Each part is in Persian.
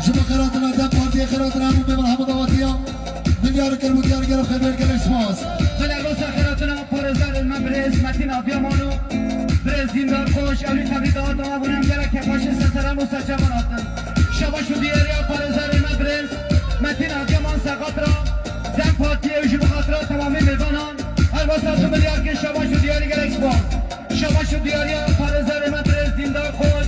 جمع خيراتنا دم بارتي خيراتنا من بمن حمد واتيا من يارك المديار قرب خبير قرب اسماس من الروسا خيراتنا پارزار المبرز متین آبیامانو برز دیندار خوش اولی تبریدات و ابونم گره که پاش سسرم و سجماناتن شباش و دیاریا پارزار المبرز متین آبیامان سقاط را دم پارتی اوشی بخاطر تمامی میبانان الباسا 2 میلیارد که شباش و دیاری گره اسماس شباش و دیاریا پارزار المبرز دیندار خوش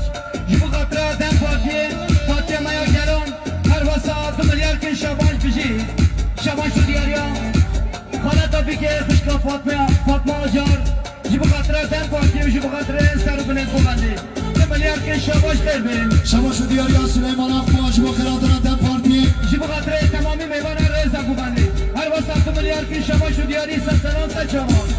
جبو خاطر دم پارتی مایا گران الباسا 2 میلیارد که شباش بجی شباش و دیاریا خانه تافی که خشکا فاطمه آجار جبو خاطره دن پارتی و جبو خاطره سر و بلند ببندی 2 میلیارد که شباش خیر بریم شباش و دیاریا سلیمان افقا جبو خیراتنا دم پارتی جبو خاطره تمامی میوان رزا ببندی هر واسه 2 میلیارد که شباش و دیاری سلطنان سچمان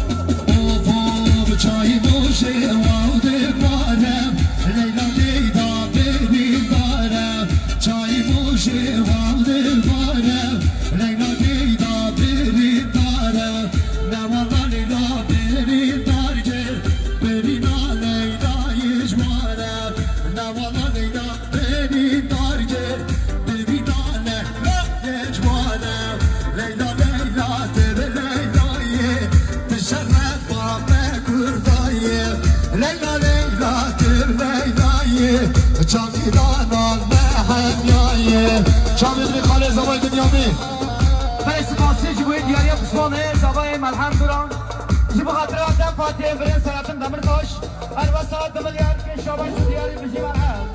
اوفا بچای موشه واده بارم لیلا لیدا ببین بارم چای موشه واده بارم لیلا لیدا ببین بارم نوالا لیلا ببین دارجر ببینا لیلا یجوارم نوالا لیلا ببین دارجر ببینا لیلا یجوارم لیلا لیلا تبه لیلایه تشرف بابه کردایه لیلا لیلا تبه لیلایه چامیدان آلمه همیایه چامیدنی خاله زبای دنیامی برس قاسی جبوی دیاری قسمانه زبای ملحم دوران جبو خاطره دن پارتی برین سراتم دمر خوش هر واسه 2 میلیارد که شباش و دیاری بجی مرحب